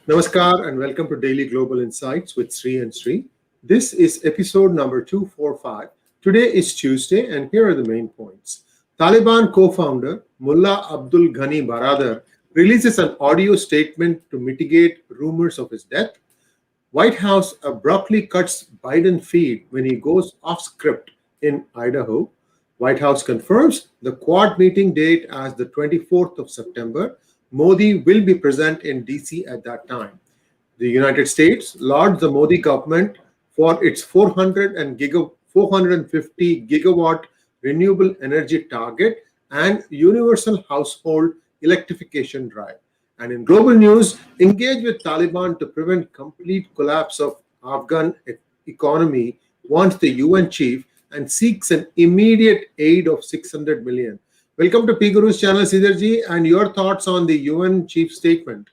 Namaskar and welcome to Daily Global Insights with Sri and Sri. This is episode number 245. Today is Tuesday and here are the main points. Taliban co-founder Mullah Abdul Ghani Baradar releases an audio statement to mitigate rumors of his death. White House abruptly cuts Biden feed when he goes off script in Idaho. White House confirms the Quad meeting date as the 24th of September. Modi will be present in DC at that time. The United States lauds the Modi government for its 450 gigawatt renewable energy target and universal household electrification drive. And in global news, engage with Taliban to prevent complete collapse of Afghan economy, wants the UN chief and seeks an immediate aid of 600 million. Welcome to PGurus channel, Sridhar, and your thoughts on the UN chief statement.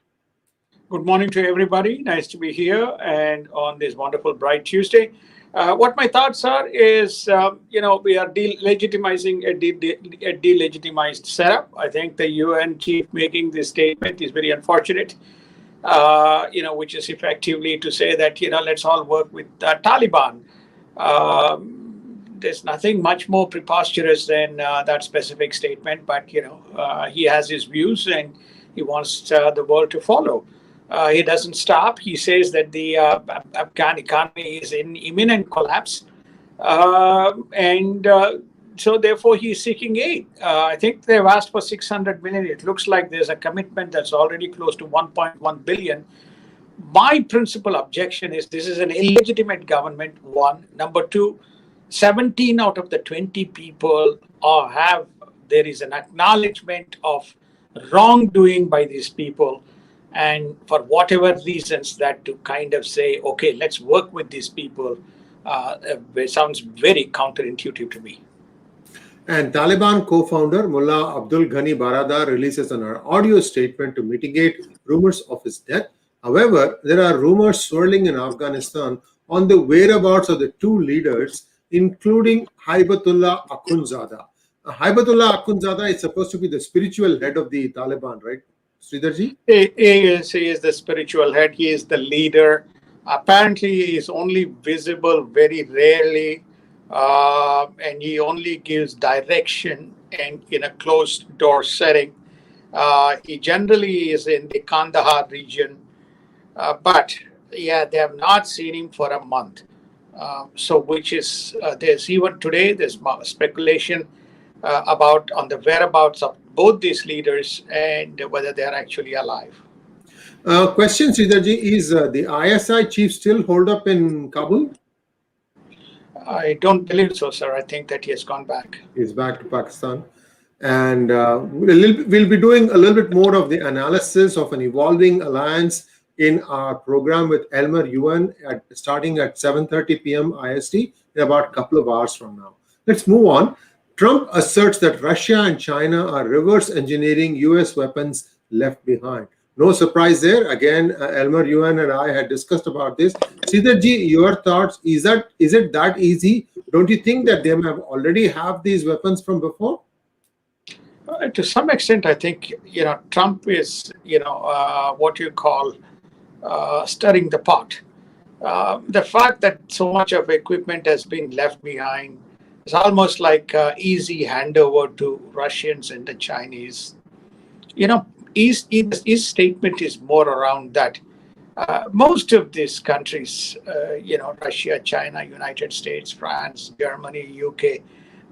Good morning to everybody. Nice to be here and on this wonderful bright Tuesday. What my thoughts are is, we are delegitimizing a delegitimized setup. I think the UN chief making this statement is very unfortunate, which is effectively to say that, let's all work with Taliban. There's nothing much more preposterous than that specific statement, but he has his views and he wants the world to follow. He doesn't stop. He says that the Afghan economy is in imminent collapse, and so therefore he's seeking aid. I think they've asked for 600 million. It looks like there's a commitment that's already close to 1.1 billion. My principal objection is this is an illegitimate government. One, number two. 17 out of the 20 people there is an acknowledgement of wrongdoing by these people. And for whatever reasons that to kind of say, okay, let's work with these people, it sounds very counterintuitive to me. And Taliban co-founder Mullah Abdul Ghani Baradar releases an audio statement to mitigate rumors of his death. However, there are rumors swirling in Afghanistan on the whereabouts of the two leaders, including Haibatullah Akhundzada. Haibatullah Akhundzada is supposed to be the spiritual head of the Taliban, right, Sridharji? He is the spiritual head. He is the leader. Apparently, he is only visible very rarely, and he only gives direction and in a closed door setting. He generally is in the Kandahar region, but they have not seen him for a month. There's even today, there's speculation about on the whereabouts of both these leaders and whether they're actually alive. Question, Sridharji, is the ISI chief still holed up in Kabul? I don't believe so, sir. I think that he has gone back. He's back to Pakistan. And we'll be doing a little bit more of the analysis of an evolving alliance in our program with Elmer Yuan starting at 7:30 p.m. IST in about a couple of hours from now. Let's move on. Trump asserts that Russia and China are reverse engineering US weapons left behind. No surprise there. Again, Elmer Yuan and I had discussed about this. Sridharji, your thoughts, is it that easy? Don't you think that they have already have these weapons from before? To some extent, I think, Trump is, what you call stirring the pot. The fact that so much of equipment has been left behind is almost like easy handover to Russians and the Chinese. His statement is more around that. Most of these countries, Russia, China, United States, France, Germany, UK,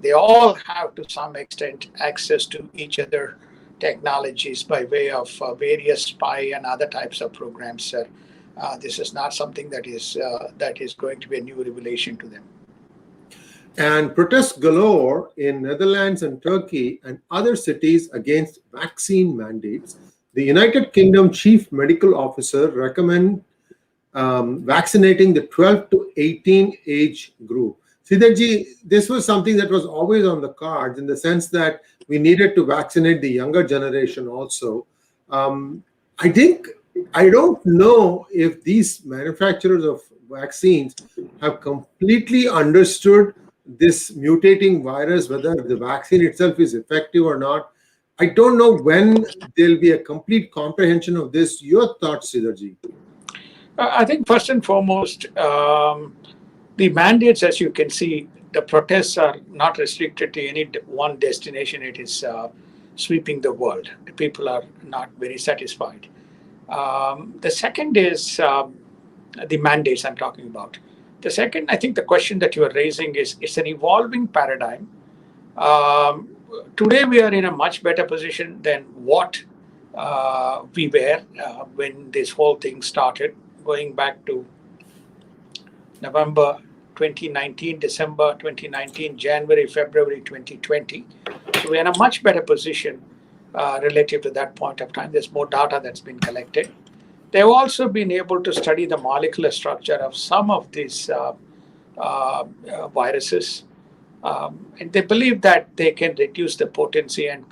they all have to some extent access to each other technologies by way of various spy and other types of programs, sir. This is not something that is going to be a new revelation to them. And protests galore in Netherlands and Turkey and other cities against vaccine mandates. The United Kingdom Chief Medical Officer recommend vaccinating the 12 to 18 age group. Sridharji, this was something that was always on the cards in the sense that we needed to vaccinate the younger generation also. I don't know if these manufacturers of vaccines have completely understood this mutating virus, whether the vaccine itself is effective or not. I don't know when there'll be a complete comprehension of this. Your thoughts, Sridharji? I think first and foremost, the mandates, as you can see, the protests are not restricted to any one destination. It is sweeping the world. The people are not very satisfied. The second is the mandates I'm talking about. The second, I think the question that you are raising is it's an evolving paradigm. Today, we are in a much better position than what we were when this whole thing started, going back to November 2019, December 2019, January, February 2020. So we're in a much better position relative to that point of time. There's more data that's been collected. They've also been able to study the molecular structure of some of these viruses. And they believe that they can reduce the potency and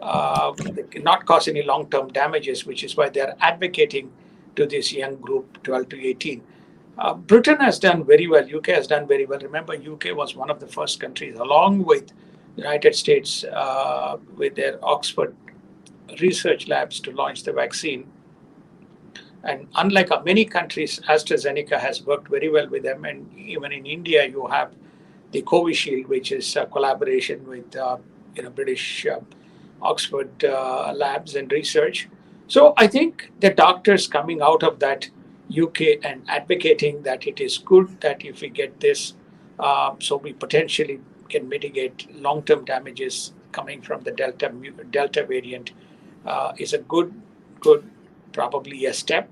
not cause any long-term damages, which is why they're advocating to this young group, 12 to 18. Britain has done very well. UK has done very well. Remember, UK was one of the first countries, along with the United States, with their Oxford research labs, to launch the vaccine. And unlike many countries, AstraZeneca has worked very well with them. And even in India, you have the Covishield, which is a collaboration with British Oxford labs and research. So I think the doctors coming out of that UK and advocating that it is good that if we get this, so we potentially can mitigate long-term damages coming from the Delta variant, is a good, probably a step.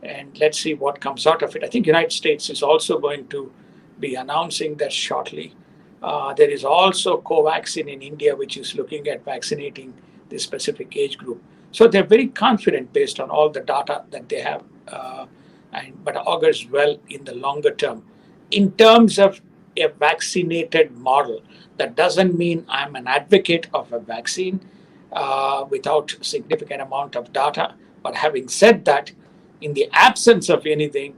And let's see what comes out of it. I think United States is also going to be announcing that shortly. There is also Covaxin in India, which is looking at vaccinating this specific age group. So they're very confident based on all the data that they have, but augurs well in the longer term. In terms of a vaccinated model, that doesn't mean I'm an advocate of a vaccine without significant amount of data. But having said that, in the absence of anything,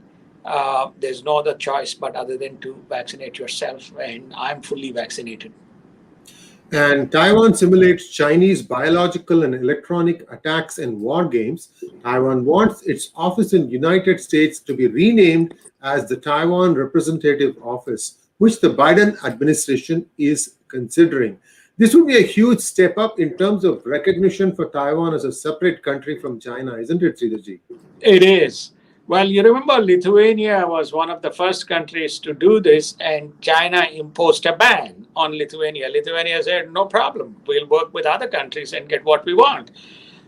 there's no other choice but other than to vaccinate yourself, and I'm fully vaccinated. And Taiwan simulates Chinese biological and electronic attacks and war games. Taiwan wants its office in the United States to be renamed as the Taiwan Representative Office, which the Biden administration is considering. This would be a huge step up in terms of recognition for Taiwan as a separate country from China, isn't it, Sridharji? It is. Well, you remember Lithuania was one of the first countries to do this, and China imposed a ban on Lithuania. Lithuania said, no problem, we'll work with other countries and get what we want.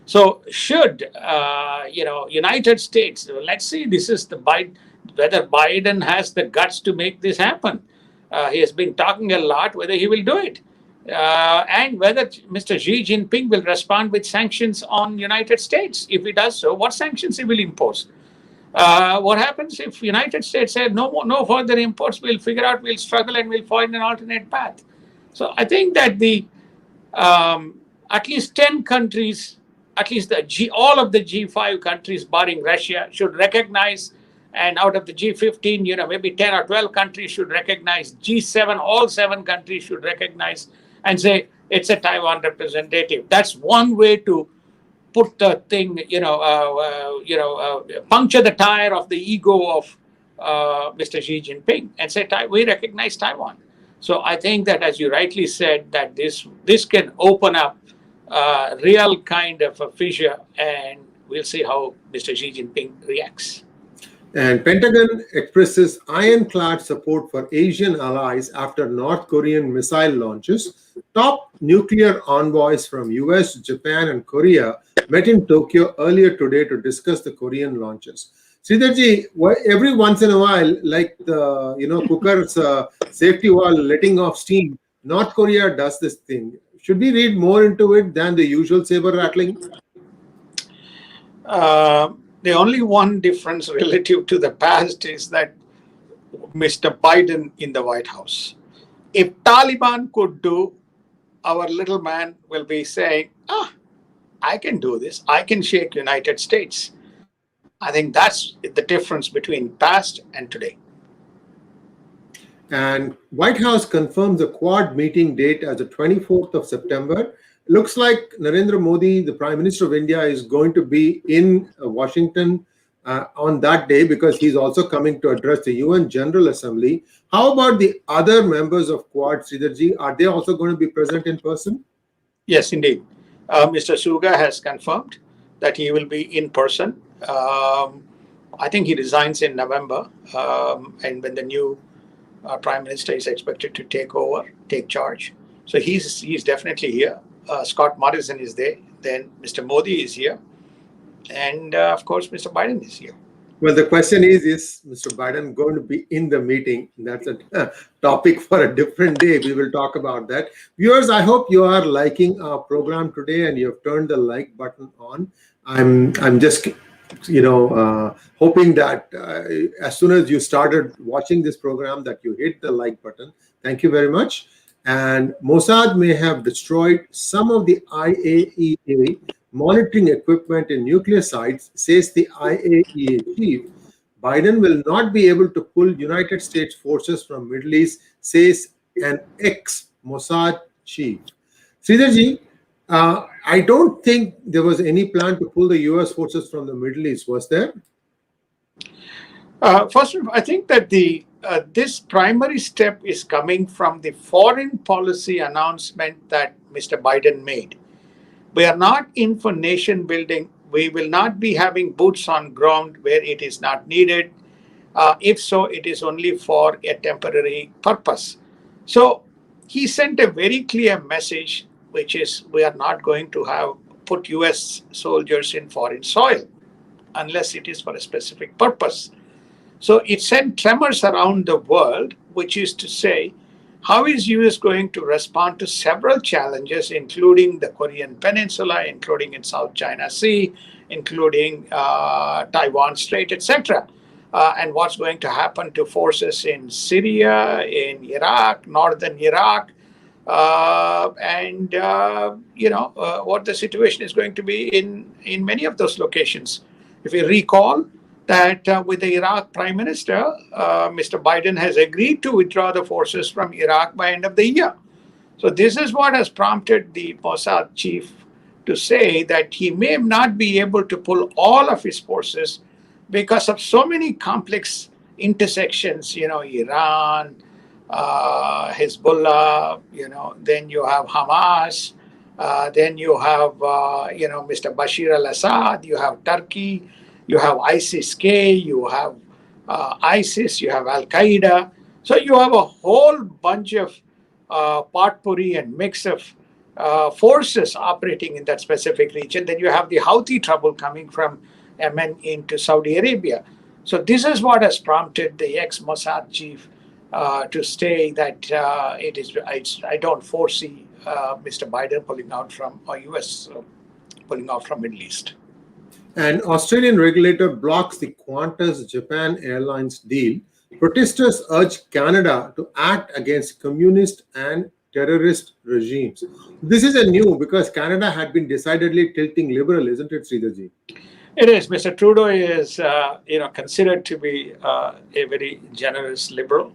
So should, United States, let's see, this is whether Biden has the guts to make this happen. He has been talking a lot, whether he will do it. And whether Mr. Xi Jinping will respond with sanctions on United States. If he does so, what sanctions he will impose? What happens if United States said no further imports? We'll figure out, we'll struggle, and we'll find an alternate path. So I think that at least 10 countries, at least all of the G5 countries, barring Russia, should recognize. And out of the G15, maybe 10 or 12 countries should recognize. G7, all 7 countries should recognize and say it's a Taiwan representative. That's one way to put the thing, puncture the tire of the ego of Mr. Xi Jinping and say, we recognize Taiwan. So I think that, as you rightly said, that this can open up a real kind of a fissure, and we'll see how Mr. Xi Jinping reacts. And Pentagon expresses ironclad support for Asian allies after North Korean missile launches. Top nuclear envoys from US, Japan, and Korea met in Tokyo earlier today to discuss the Korean launches. Sridharji, every once in a while, like the cooker's safety valve letting off steam, North Korea does this thing. Should we read more into it than the usual saber rattling? The only one difference relative to the past is that Mr. Biden in the White House. If Taliban could do, our little man will be saying, I can do this. I can shake United States. I think that's the difference between past and today. And White House confirms the Quad meeting date as the 24th of September. Looks like Narendra Modi, the Prime Minister of India, is going to be in Washington on that day because he's also coming to address the UN General Assembly. How about the other members of Quad, Sridharji? Are they also going to be present in person? Yes, indeed. Mr. Suga has confirmed that he will be in person. I think he resigns in November, and when the new prime minister is expected to take charge. So he's definitely here. Scott Morrison is there. Then Mr. Modi is here, and of course Mr. Biden is here. Well, the question is Mr. Biden going to be in the meeting? That's a topic for a different day. We will talk about that. Viewers, I hope you are liking our program today and you have turned the like button on. I'm just hoping that as soon as you started watching this program that you hit the like button. Thank you very much. And Mossad may have destroyed some of the IAEA monitoring equipment in nuclear sites, says the IAEA chief. Biden will not be able to pull United States forces from Middle East, says an ex-Mossad chief. Sridharji, I don't think there was any plan to pull the US forces from the Middle East, was there? First, I think that this primary step is coming from the foreign policy announcement that Mr. Biden made. We are not in for nation building. We will not be having boots on ground where it is not needed. If so, it is only for a temporary purpose. So he sent a very clear message, which is we are not going to have put US soldiers in foreign soil unless it is for a specific purpose. So it sent tremors around the world, which is to say, how is US going to respond to several challenges, including the Korean Peninsula, including in South China Sea, including Taiwan Strait, etc., and what's going to happen to forces in Syria, in Iraq, northern Iraq, and what the situation is going to be in many of those locations. If you recall, that with the Iraq Prime Minister, Mr. Biden has agreed to withdraw the forces from Iraq by end of the year. So this is what has prompted the Mossad chief to say that he may not be able to pull all of his forces because of so many complex intersections, Iran, Hezbollah, then you have Hamas, then you have, Mr. Bashir al-Assad, you have Turkey, you have ISIS-K, you have ISIS, you have Al-Qaeda. So you have a whole bunch of potpourri and mix of forces operating in that specific region. Then you have the Houthi trouble coming from Yemen into Saudi Arabia. So this is what has prompted the ex-Mossad chief to say that I don't foresee Mr. Biden pulling out from, or US pulling out from Middle East. An Australian regulator blocks the Qantas Japan Airlines deal. Protesters urge Canada to act against communist and terrorist regimes. This is a new because Canada had been decidedly tilting liberal, isn't it, Sridharji? It is. Mr. Trudeau is, considered to be a very generous liberal,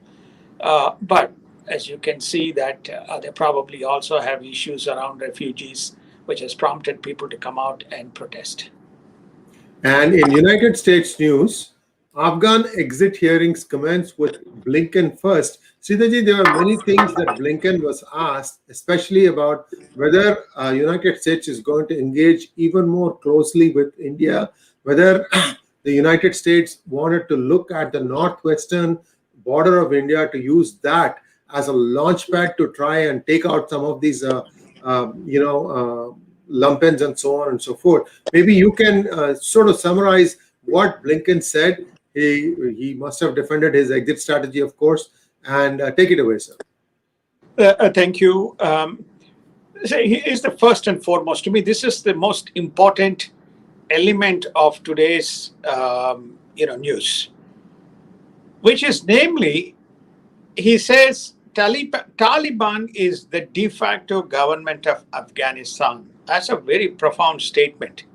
but as you can see, that they probably also have issues around refugees, which has prompted people to come out and protest. And in United States news, Afghan exit hearings commence with Blinken first. Sridharji, there are many things that Blinken was asked, especially about whether United States is going to engage even more closely with India, whether the United States wanted to look at the northwestern border of India to use that as a launch pad to try and take out some of these, lumpens and so on and so forth. Maybe you can sort of summarize what Blinken said. He must have defended his exit strategy, of course, and take it away, sir. Thank you. So he is the first and foremost. To me, this is the most important element of today's news, which is namely, he says Taliban is the de facto government of Afghanistan. That's a very profound statement.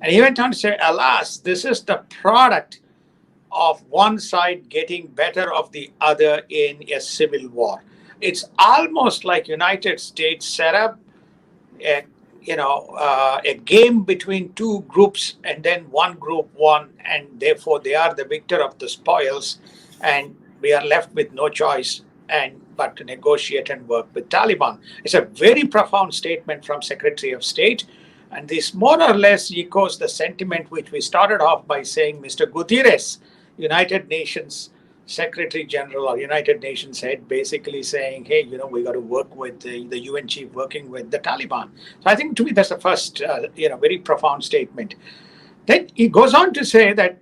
And he went on to say, alas, this is the product of one side getting better of the other in a civil war. It's almost like United States set up a a game between two groups, and then one group won, and therefore they are the victor of the spoils, and we are left with no choice and but to negotiate and work with Taliban. It's a very profound statement from Secretary of State, and this more or less echoes the sentiment which we started off by saying Mr. Gutierrez, United Nations Secretary General or United Nations head, basically saying, hey, we got to work with the UN chief working with the Taliban. So I think to me that's the first, very profound statement. Then he goes on to say that,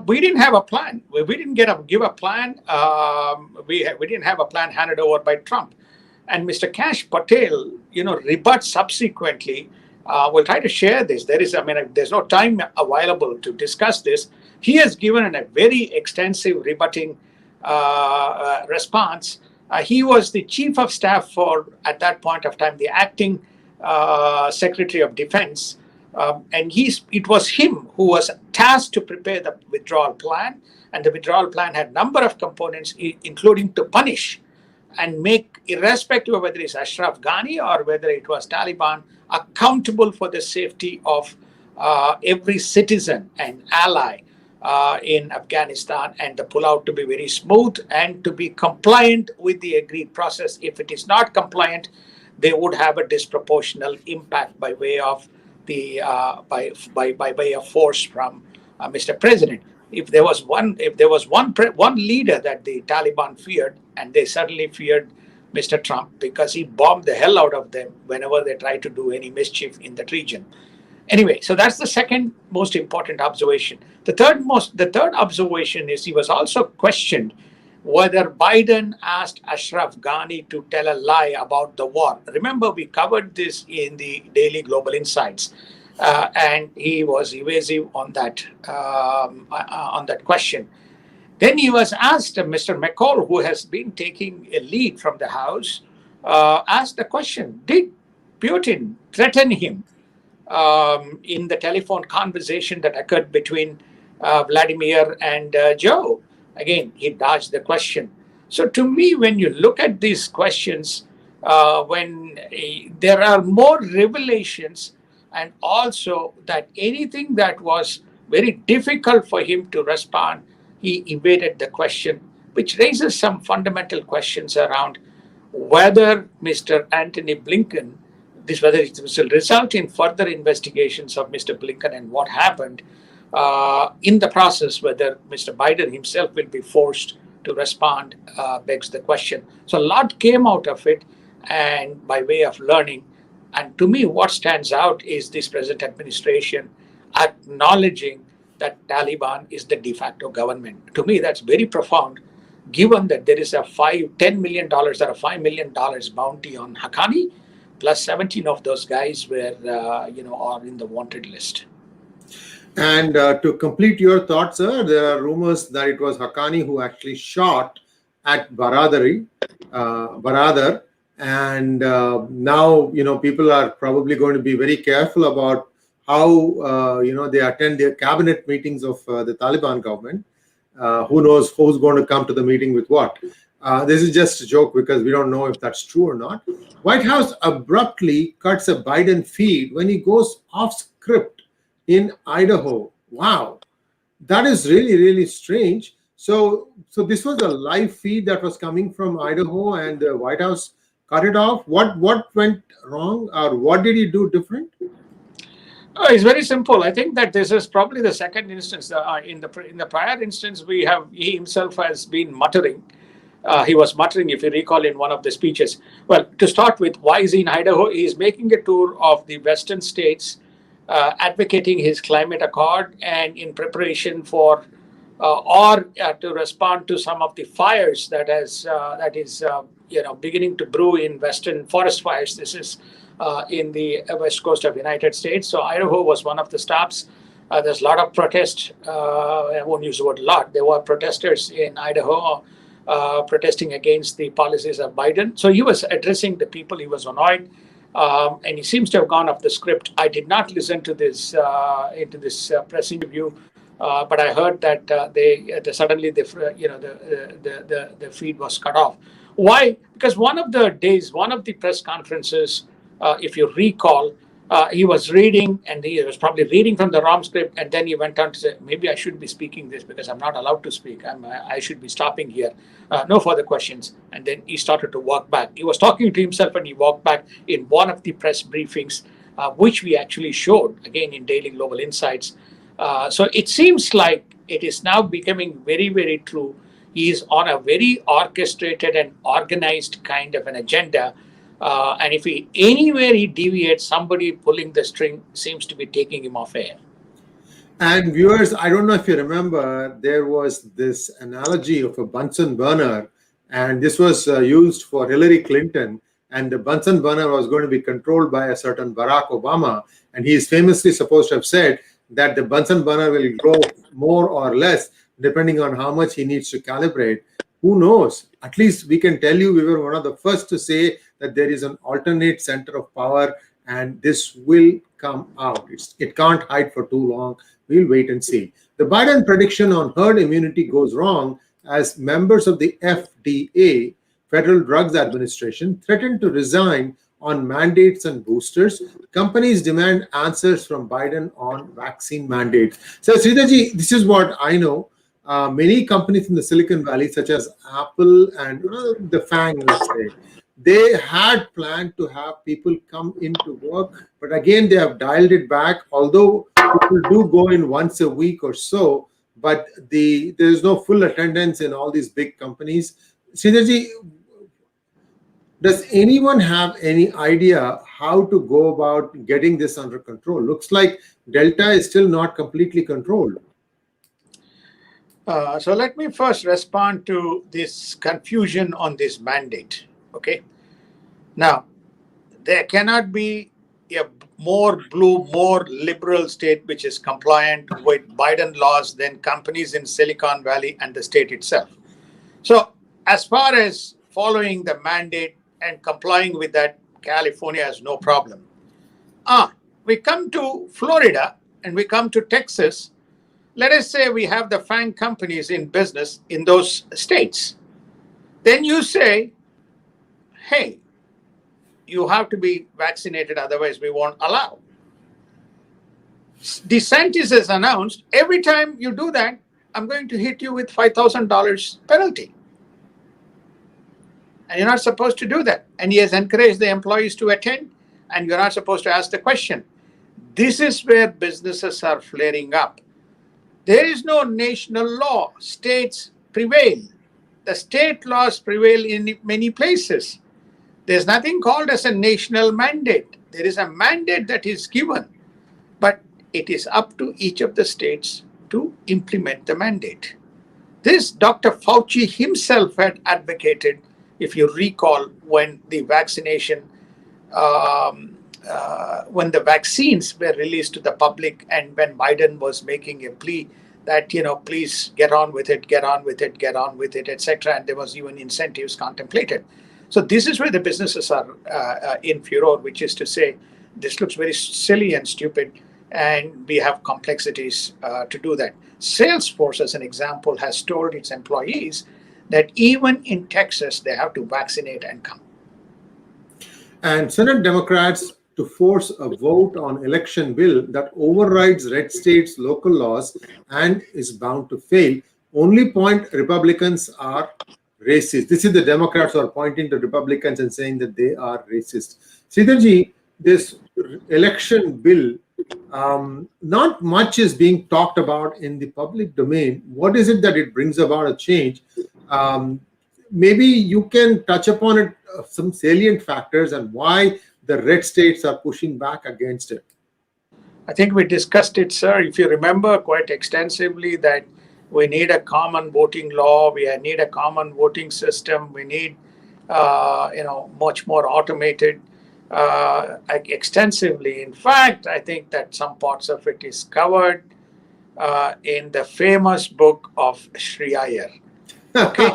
we didn't have a plan. We didn't give a plan. We didn't have a plan handed over by Trump. And Mr. Kash Patel, rebuts subsequently. We'll try to share this. There's no time available to discuss this. He has given a very extensive rebutting response. He was the chief of staff for, at that point of time, the acting Secretary of Defense. And it was him who was tasked to prepare the withdrawal plan. And the withdrawal plan had a number of components, including to punish and make, irrespective of whether it's Ashraf Ghani or whether it was Taliban, accountable for the safety of every citizen and ally in Afghanistan, and the pullout to be very smooth and to be compliant with the agreed process. If it is not compliant, they would have a disproportional impact by way of the by way of force from Mr. President. If there was one leader that the Taliban feared, and they certainly feared Mr. Trump, because he bombed the hell out of them whenever they tried to do any mischief in that region. Anyway, so that's the second most important observation. The third observation is he was also questioned whether Biden asked Ashraf Ghani to tell a lie about the war. Remember, we covered this in the Daily Global Insights, and he was evasive on that question. Then he was asked, Mr. McCall, who has been taking a lead from the House, asked the question, did Putin threaten him in the telephone conversation that occurred between Vladimir and Joe? Again, he dodged the question. So to me, when you look at these questions, when there are more revelations, and also that anything that was very difficult for him to respond, he evaded the question, which raises some fundamental questions around whether Mr. Antony Blinken, whether it will result in further investigations of Mr. Blinken and what happened in the process, whether Mr. Biden himself will be forced to respond, begs the question. So a lot came out of it, and by way of learning. And to me, what stands out is this present administration acknowledging that Taliban is the de facto government. To me, that's very profound, given that there is a $10 million or a $5 million bounty on Haqqani, plus 17 of those guys were, are in the wanted list. And to complete your thoughts, sir, there are rumors that it was Haqqani who actually shot at Baradar, and now people are probably going to be very careful about how they attend their cabinet meetings of the Taliban government. Who knows who's going to come to the meeting with what? This is just a joke because we don't know if that's true or not. White House abruptly cuts a Biden feed when he goes off script in Idaho. Wow, that is really, really strange. So this was a live feed that was coming from Idaho, and the White House cut it off. What went wrong, or what did he do different? It's very simple. I think that this is probably the second instance. In the prior instance, he himself has been muttering. He was muttering, if you recall, in one of the speeches. Well, to start with, why is he in Idaho? He is making a tour of the western states, advocating his climate accord, and in preparation for to respond to some of the fires that is beginning to brew in western forest fires. This is in the west coast of the United States. So Idaho was one of the stops. There's a lot of protest. I won't use the word lot. There were protesters in Idaho protesting against the policies of Biden. So he was addressing the people. He was annoyed, and he seems to have gone off the script. I did not listen to this press interview, but I heard that suddenly the feed was cut off. Why? Because one of the press conferences if you recall, he was reading, and he was probably reading from the wrong script, and then he went on to say, maybe I should be speaking this because I'm not allowed to speak. I should be stopping here. No further questions. And then he started to walk back. He was talking to himself, and he walked back in one of the press briefings, which we actually showed again in Daily Global Insights. So it seems like it is now becoming very, very true. He is on a very orchestrated and organized kind of an agenda. And if he anywhere he deviates, somebody pulling the string seems to be taking him off air. And viewers, I don't know if you remember, there was this analogy of a Bunsen burner, and this was used for Hillary Clinton. And the Bunsen burner was going to be controlled by a certain Barack Obama. And he is famously supposed to have said that the Bunsen burner will grow more or less depending on how much he needs to calibrate. Who knows? At least we can tell you we were one of the first to say that there is an alternate center of power, and this will come out. It can't hide for too long. We'll wait and see. The Biden prediction on herd immunity goes wrong as members of the FDA, Federal Drugs Administration, threaten to resign on mandates and boosters. Companies demand answers from Biden on vaccine mandates. So, Sridharji, this is what I know. Many companies in the Silicon Valley, such as Apple and the FANG, let's say, they had planned to have people come into work, but again, they have dialed it back. Although people do go in once a week or so, but there is no full attendance in all these big companies. Sridharji, does anyone have any idea how to go about getting this under control? Looks like Delta is still not completely controlled. So let me first respond to this confusion on this mandate. Okay. Now, there cannot be a more blue, more liberal state which is compliant with Biden laws than companies in Silicon Valley and the state itself. So as far as following the mandate and complying with that, California has no problem. We come to Florida and we come to Texas. Let us say we have the FANG companies in business in those states. Then you say, hey, you have to be vaccinated, otherwise we won't allow. DeSantis has announced, every time you do that, I'm going to hit you with $5,000 penalty. And you're not supposed to do that. And he has encouraged the employees to attend, and you're not supposed to ask the question. This is where businesses are flaring up. There is no national law. States prevail. The state laws prevail in many places. There's nothing called as a national mandate. There is a mandate that is given, but it is up to each of the states to implement the mandate. This Dr. Fauci himself had advocated, if you recall, when the vaccination, when the vaccines were released to the public, and when Biden was making a plea that, please get on with it, etc. And there was even incentives contemplated. So this is where the businesses are in furor, which is to say, this looks very silly and stupid, and we have complexities to do that. Salesforce, as an example, has told its employees that even in Texas, they have to vaccinate and come. And Senate Democrats to force a vote on election bill that overrides red states' local laws and is bound to fail. Only point Republicans are racist. This is the Democrats who are pointing to Republicans and saying that they are racist. Sridharji, this election bill, not much is being talked about in the public domain. What is it that it brings about a change? Maybe you can touch upon it, some salient factors and why the red states are pushing back against it. I think we discussed it, sir, if you remember, quite extensively, that we need a common voting law, we need a common voting system, we need, much more automated, extensively. In fact, I think that some parts of it is covered in the famous book of Sridhar, okay,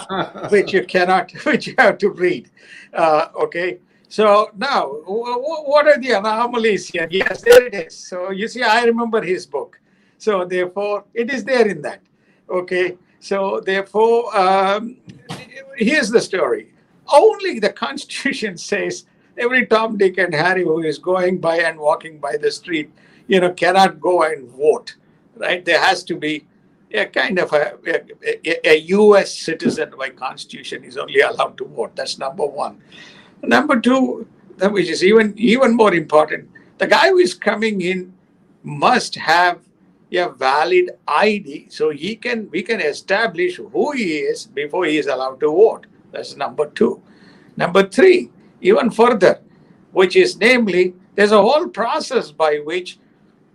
which you have to read, okay. So now, what are the anomalies here? Yes, there it is. So you see, I remember his book. So therefore, it is there in that. Okay. So therefore, here's the story. Only the Constitution says every Tom, Dick, and Harry who is going by and walking by the street, cannot go and vote, right? There has to be a kind of a U.S. citizen by constitution is only allowed to vote. That's number one. Number two, which is even more important, the guy who is coming in must have a valid ID, so we can establish who he is before he is allowed to vote. That's number two. Number three, even further, which is namely, there's a whole process by which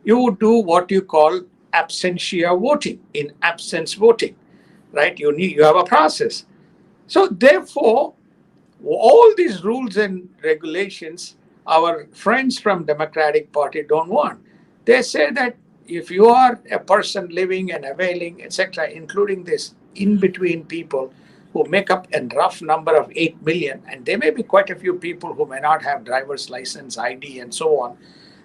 you do what you call absentia voting, in absence voting, right? You have a process. So therefore, all these rules and regulations our friends from Democratic Party don't want. They say that if you are a person living and availing, etc., including this in between people who make up a rough number of 8 million, and there may be quite a few people who may not have driver's license, ID, and so on,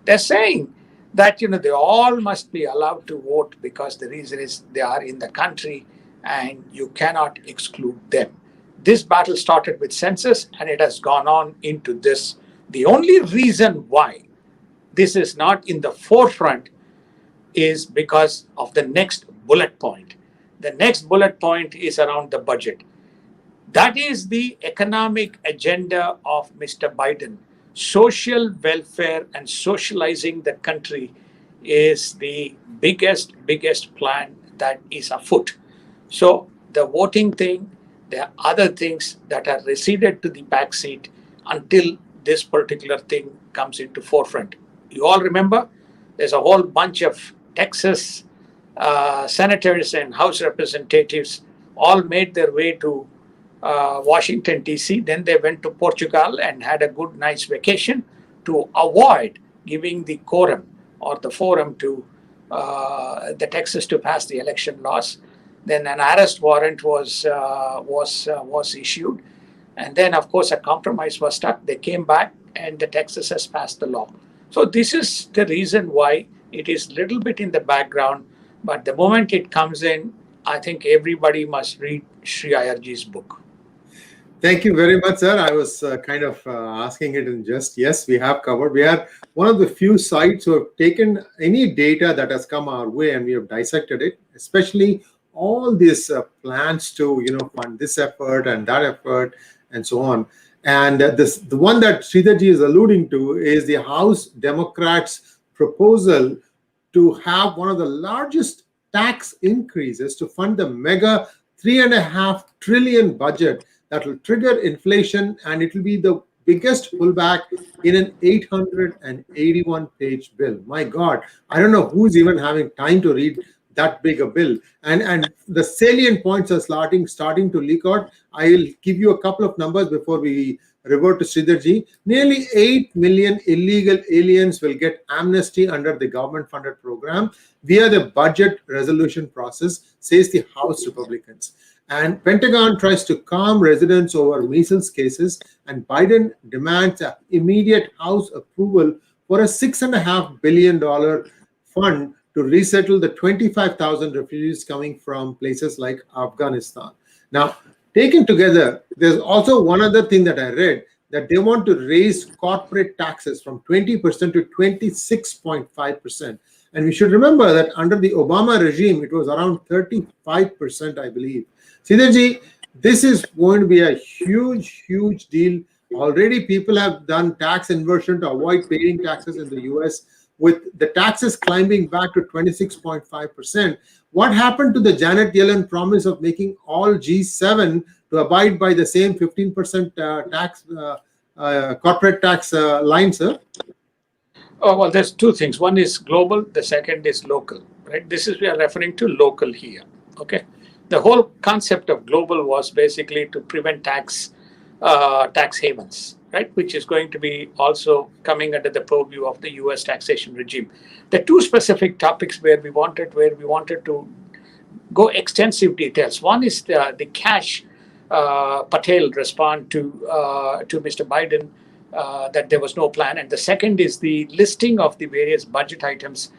they're saying that they all must be allowed to vote because the reason is they are in the country and you cannot exclude them. This battle started with census and it has gone on into this. The only reason why this is not in the forefront is because of the next bullet point. The next bullet point is around the budget. That is the economic agenda of Mr. Biden. Social welfare and socializing the country is the biggest plan that is afoot. So the voting thing, there are other things that are receded to the back seat until this particular thing comes into forefront. You all remember there's a whole bunch of Texas senators and House representatives all made their way to Washington, D.C. Then they went to Portugal and had a good, nice vacation to avoid giving the quorum or the forum to the Texas to pass the election laws. Then an arrest warrant was issued, and then of course a compromise was struck. They came back, and the Texas has passed the law. So this is the reason why it is a little bit in the background, but the moment it comes in, I think everybody must read Sri Ayarji's book. Thank you very much, sir. I was kind of asking it in just, yes, we have covered. We are one of the few sites who have taken any data that has come our way and we have dissected it, especially all these plans to, fund this effort and that effort and so on. And the one that Sridharji is alluding to is the House Democrats' proposal to have one of the largest tax increases to fund the mega $3.5 trillion budget that will trigger inflation, and it will be the biggest pullback in an 881-page bill. My God, I don't know who's even having time to read that big a bill. And the salient points are starting to leak out. I'll give you a couple of numbers before we revert to Sridharji. Nearly 8 million illegal aliens will get amnesty under the government-funded program via the budget resolution process, says the House Republicans. And Pentagon tries to calm residents over measles cases, and Biden demands immediate House approval for a $6.5 billion fund to resettle the 25,000 refugees coming from places like Afghanistan. Now, taken together, there's also one other thing that I read, that they want to raise corporate taxes from 20% to 26.5%. And we should remember that under the Obama regime, it was around 35%, I believe. Sridharji, this is going to be a huge, huge deal. Already people have done tax inversion to avoid paying taxes in the US, with the taxes climbing back to 26.5%. What happened to the Janet Yellen promise of making all G7 to abide by the same 15% tax corporate tax line, sir? Oh, well, there's two things. One is global, the second is local, right? We are referring to local here, okay? The whole concept of global was basically to prevent tax havens, right? Which is going to be also coming under the purview of the US taxation regime. The two specific topics where we wanted to go extensive details. One is the cash Patel respond to Mr. Biden that there was no plan, and the second is the listing of the various budget items.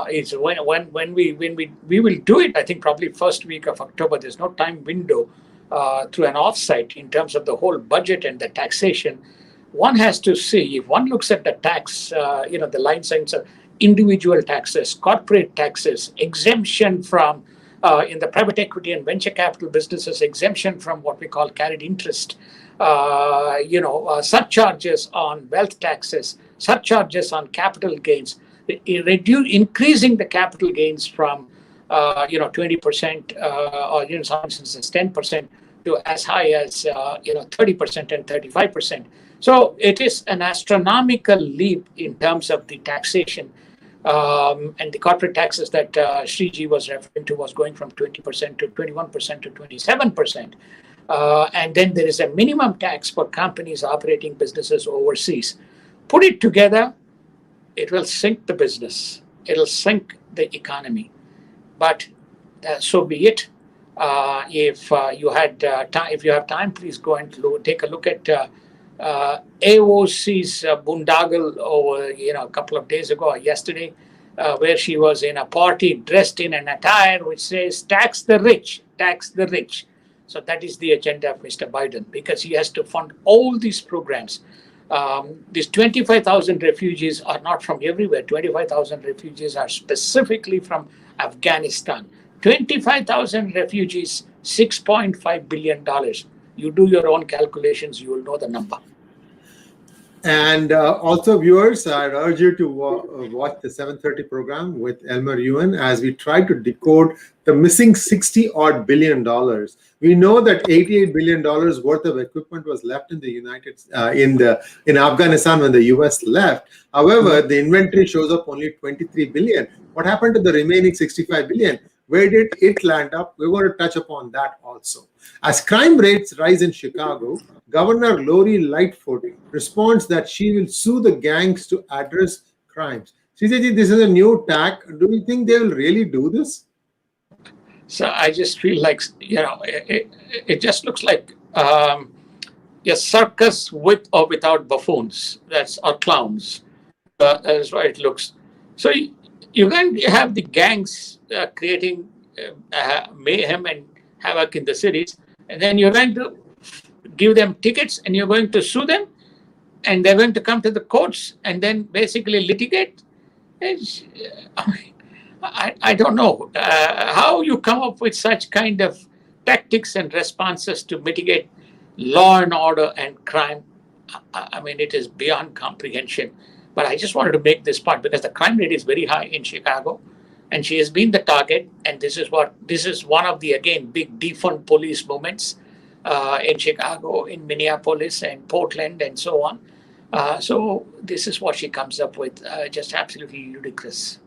Is when we will do it. I think probably first week of October. There's no time window through an offsite in terms of the whole budget and the taxation. one has to see, if one looks at the tax, the line items of individual taxes, corporate taxes, exemption from, in the private equity and venture capital businesses, exemption from what we call carried interest, surcharges on wealth taxes, surcharges on capital gains, increasing the capital gains from 20% or in some instances 10% to as high as 30% and 35%. So it is an astronomical leap in terms of the taxation, and the corporate taxes that Sriji was referring to was going from 20% to 21% to 27%. And then there is a minimum tax for companies operating businesses overseas. Put it together, it will sink the business. It'll sink the economy. But so be it. If you have time, please go and take a look at AOC's boondoggle over a couple of days ago or yesterday, where she was in a party dressed in an attire which says "tax the rich, tax the rich." So that is the agenda of Mr. Biden, because he has to fund all these programs. These 25,000 refugees are not from everywhere. 25,000 refugees are specifically from Afghanistan. 25,000 refugees, $6.5 billion. You do your own calculations, you will know the number. And also, viewers, I urge you to watch the 7:30 program with Elmer Ewan as we try to decode the missing $60-odd billion. We know that $88 billion worth of equipment was left in the in Afghanistan when the US left. However, the inventory shows up only $23 billion. What happened to the remaining $65 billion? Where did it land up? We're going to touch upon that also. As crime rates rise in Chicago, Governor Lori Lightfoot responds that she will sue the gangs to address crimes. Sridharji, this is a new tack. Do you think they will really do this? So I just feel like, it just looks like a circus with or without buffoons, or clowns. That's why it looks. So you're going to have the gangs creating mayhem and havoc in the cities, and then you're going to give them tickets and you're going to sue them, and they're going to come to the courts and then basically litigate. I don't know how you come up with such kind of tactics and responses to mitigate law and order and crime. I mean, it is beyond comprehension. But I just wanted to make this point because the crime rate is very high in Chicago, and she has been the target. And this is one of the, again, big defund police movements in Chicago, in Minneapolis and Portland and so on. So this is what she comes up with, just absolutely ludicrous.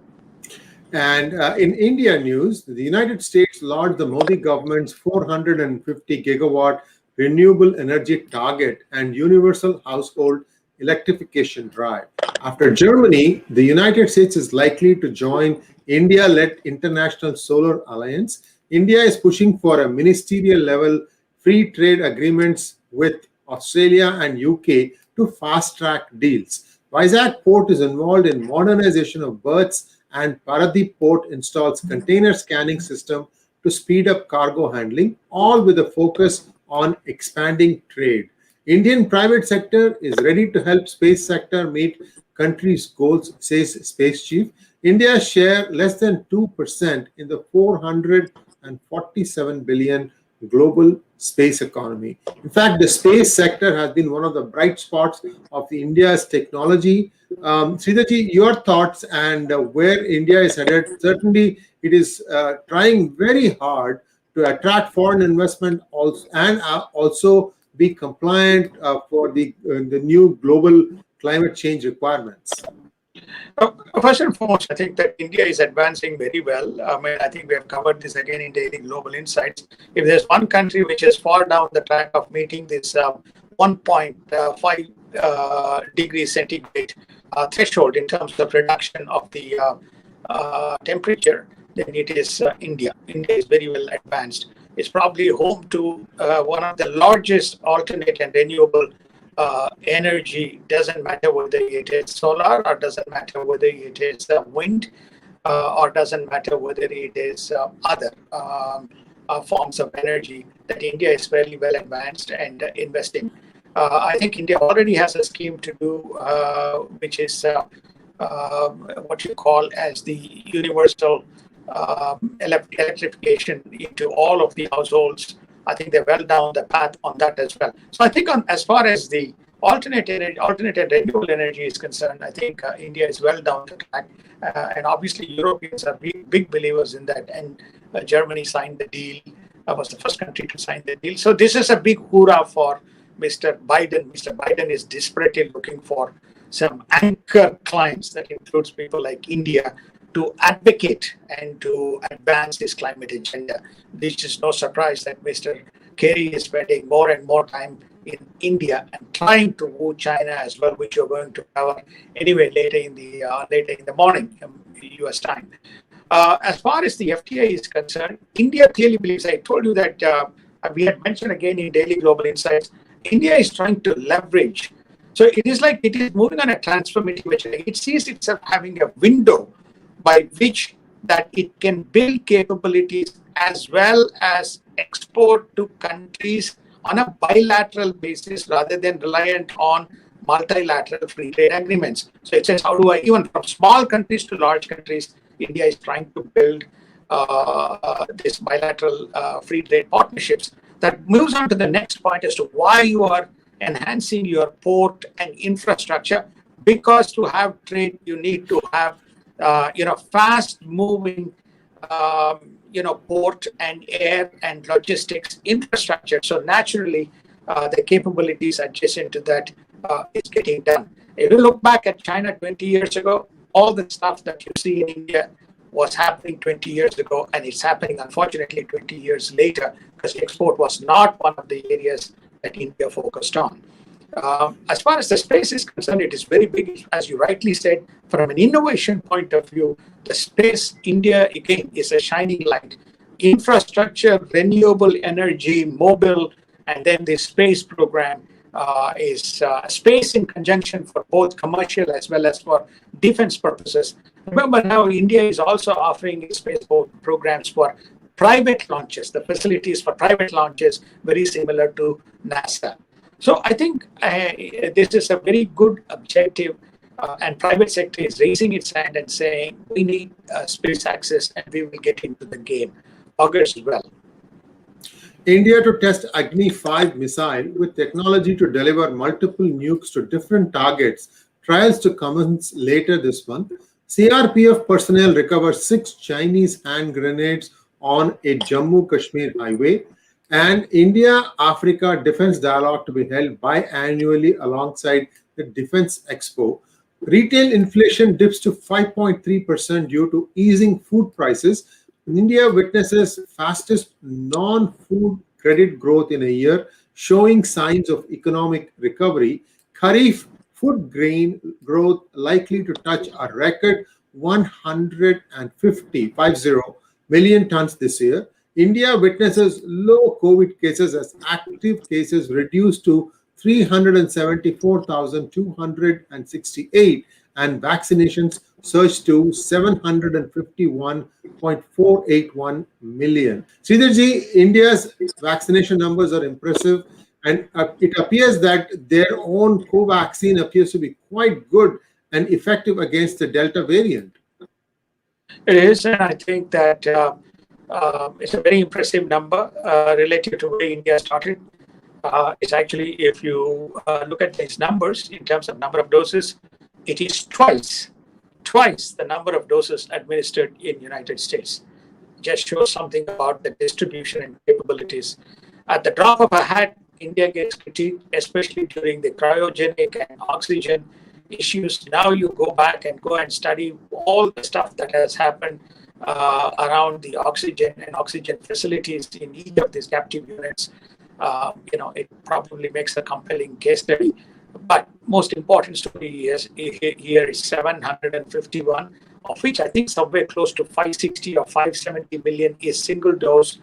And in India news, the United States launched the Modi government's 450 gigawatt renewable energy target and universal household electrification drive. After Germany, the United States is likely to join India-led International Solar Alliance. India is pushing for a ministerial level free trade agreements with Australia and UK to fast-track deals. Vizag Port is involved in modernization of berths, and Paradip Port installs container scanning system to speed up cargo handling, all with a focus on expanding trade. Indian private sector is ready to help space sector meet country's goals, says Space Chief. India's share less than 2% in the 447 billion global space economy. In fact, the space sector has been one of the bright spots of the India's technology. Sridharji, your thoughts and where India is headed? Certainly, it is trying very hard to attract foreign investment also be compliant for the new global climate change requirements. First and foremost, I think that India is advancing very well. I mean, I think we have covered this again in Daily Global Insights. If there's one country which is far down the track of meeting this 1.5 degrees centigrade threshold in terms of reduction of the temperature, then it is India. India is very well advanced. It's probably home to one of the largest alternate and renewable energy. Doesn't matter whether it is solar, or doesn't matter whether it is wind, or doesn't matter whether it is other forms of energy, that India is fairly well advanced and investing. I think India already has a scheme to do, which is what you call as the universal electrification into all of the households. I think they're well down the path on that as well. So I think as far as the alternate and renewable energy is concerned, I think India is well down the track. And obviously, Europeans are big believers in that. And Germany signed the deal, was the first country to sign the deal. So this is a big hoorah for Mr. Biden. Mr. Biden is desperately looking for some anchor clients that includes people like India to advocate and to advance this climate agenda. This is no surprise that Mr. Kerry is spending more and more time in India and trying to woo China as well, which you're going to cover anyway later in the morning, U.S. time. As far as the FTA is concerned, India clearly believes. I told you that we had mentioned again in Daily Global Insights. India is trying to leverage. So it is like it is moving on a transformative journey. It sees itself having a window by which that it can build capabilities as well as export to countries on a bilateral basis rather than reliant on multilateral free trade agreements. So it says, how do I, even from small countries to large countries, India is trying to build this bilateral free trade partnerships. That moves on to the next point as to why you are enhancing your port and infrastructure, because to have trade, you need to have fast moving port and air and logistics infrastructure. So naturally, the capabilities adjacent to that is getting done. If you look back at China 20 years ago, all the stuff that you see in India was happening 20 years ago, and it's happening, unfortunately, 20 years later, because export was not one of the areas that India focused on. As far as the space is concerned, it is very big, as you rightly said. From an innovation point of view, the space, India, again, is a shining light. Infrastructure, renewable energy, mobile, and then the space program is space in conjunction for both commercial as well as for defense purposes. Remember now, India is also offering space programs for private launches, the facilities for private launches, very similar to NASA. So I think this is a very good objective, and private sector is raising its hand and saying we need space access, and we will get into the game. August well. India to test Agni 5 missile with technology to deliver multiple nukes to different targets. Trials to commence later this month. CRPF personnel recover 6 Chinese hand grenades on a Jammu Kashmir highway. And India-Africa Defense Dialogue to be held biannually alongside the Defense Expo. Retail inflation dips to 5.3% due to easing food prices. India witnesses fastest non-food credit growth in a year, showing signs of economic recovery. Kharif food grain growth likely to touch a record 150 million tons this year. India witnesses low COVID cases as active cases reduced to 374,268 and vaccinations surged to 751.481 million. Sridharji, India's vaccination numbers are impressive, and it appears that their own co-vaccine appears to be quite good and effective against the Delta variant. It is, and I think that it's a very impressive number relative to where India started. It's actually, if you look at these numbers in terms of number of doses, it is twice the number of doses administered in United States. Just shows something about the distribution and capabilities. At the drop of a hat, India gets critiqued, especially during the cryogenic and oxygen issues. Now you go back and study all the stuff that has happened around the oxygen and oxygen facilities in each of these captive units. It probably makes a compelling case study. But most important story here is 751, of which I think somewhere close to 560 or 570 million is single dose.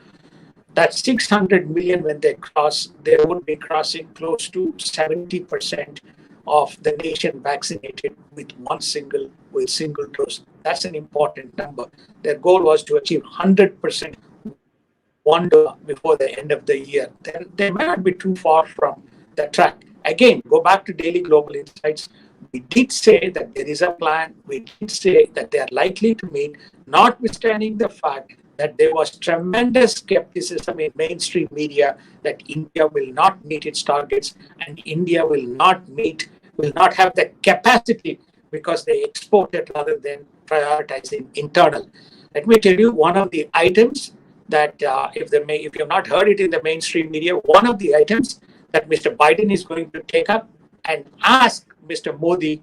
That's 600 million when they cross, they would be crossing close to 70% of the nation vaccinated with single dose. That's an important number. Their goal was to achieve 100% one dose before the end of the year. Then they may not be too far from the track. Again, go back to Daily Global Insights. We did say that there is a plan. We did say that they are likely to meet, notwithstanding the fact that there was tremendous skepticism in mainstream media that India will not meet its targets and India will not have the capacity because they exported rather than prioritizing internal. Let me tell you one of the items that if you've not heard it in the mainstream media, one of the items that Mr. Biden is going to take up and ask Mr. Modi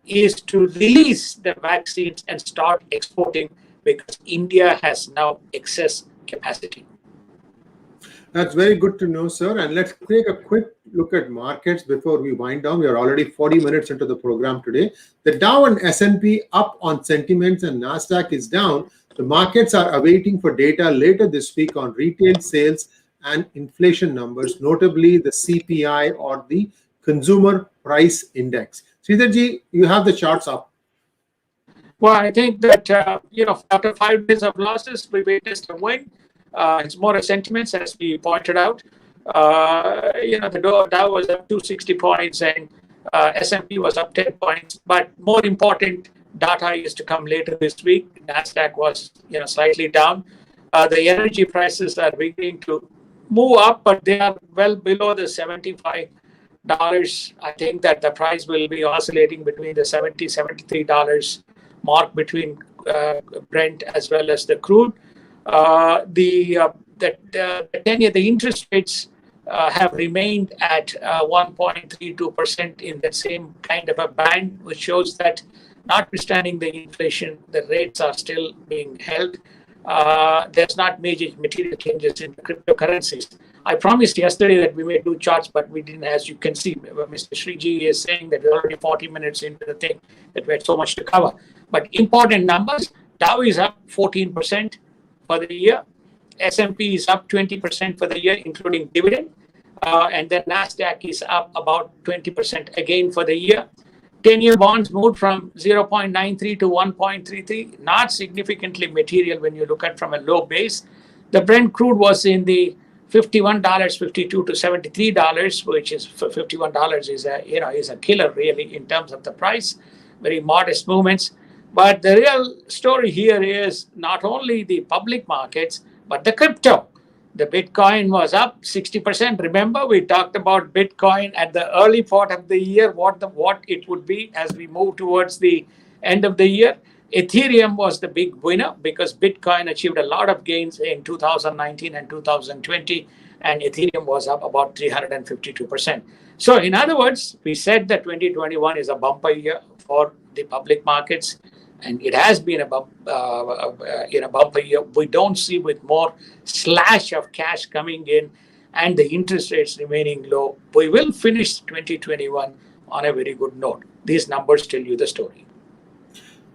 is to release the vaccines and start exporting because India has now excess capacity. That's very good to know, sir. And let's take a quick look at markets before we wind down. We are already 40 minutes into the program today. The Dow and S&P up on sentiments and Nasdaq is down. The markets are awaiting for data later this week on retail sales and inflation numbers, notably the CPI or the Consumer Price Index. Sridharji, you have the charts up. Well, I think that, after 5 days of losses, we witnessed a win. It's more a sentiments, as we pointed out. The Dow was up 260 points and S&P was up 10 points. But more important data is to come later this week. Nasdaq was, slightly down. The energy prices are beginning to move up, but they are well below the $75. I think that the price will be oscillating between the $73 mark between Brent as well as the crude. The 10-year, the interest rates have remained at 1.32% in the same kind of a band, which shows that notwithstanding the inflation, the rates are still being held. There's not major material changes in the cryptocurrencies. I promised yesterday that we may do charts, but we didn't. As you can see, Mr. Sriji is saying that we're already 40 minutes into the thing, that we had so much to cover. But important numbers, Dow is up 14% for the year. S&P is up 20% for the year, including dividend. And then Nasdaq is up about 20% again for the year. 10-year bonds moved from 0.93 to 1.33, not significantly material when you look at from a low base. The Brent crude was in the $51.52 to $73, which is $51 is a killer really in terms of the price. Very modest movements. But the real story here is not only the public markets, but the crypto. The Bitcoin was up 60%. Remember, we talked about Bitcoin at the early part of the year, what it would be as we move towards the end of the year. Ethereum was the big winner because Bitcoin achieved a lot of gains in 2019 and 2020, and Ethereum was up about 352%. So in other words, we said that 2021 is a bumper year for the public markets. And it has been a bumper year. We don't see with more slash of cash coming in and the interest rates remaining low. We will finish 2021 on a very good note. These numbers tell you the story.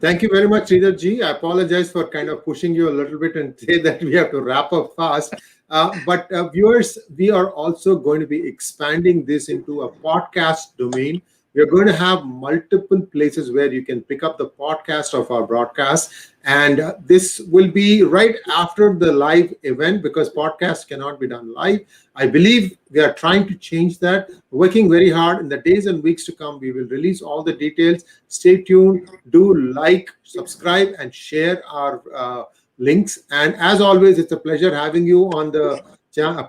Thank you very much, Sridharji. I apologize for kind of pushing you a little bit and say that we have to wrap up fast. But viewers, we are also going to be expanding this into a podcast domain. We are going to have multiple places where you can pick up the podcast of our broadcast. And this will be right after the live event because podcasts cannot be done live. I believe we are trying to change that, working very hard. In the days and weeks to come, we will release all the details. Stay tuned. Do like, subscribe, and share our links. And as always, it's a pleasure having you on the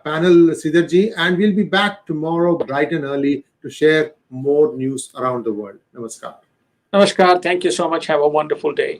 panel, Sridharji. And we'll be back tomorrow bright and early to share more news around the world. Namaskar. Namaskar. Thank you so much. Have a wonderful day.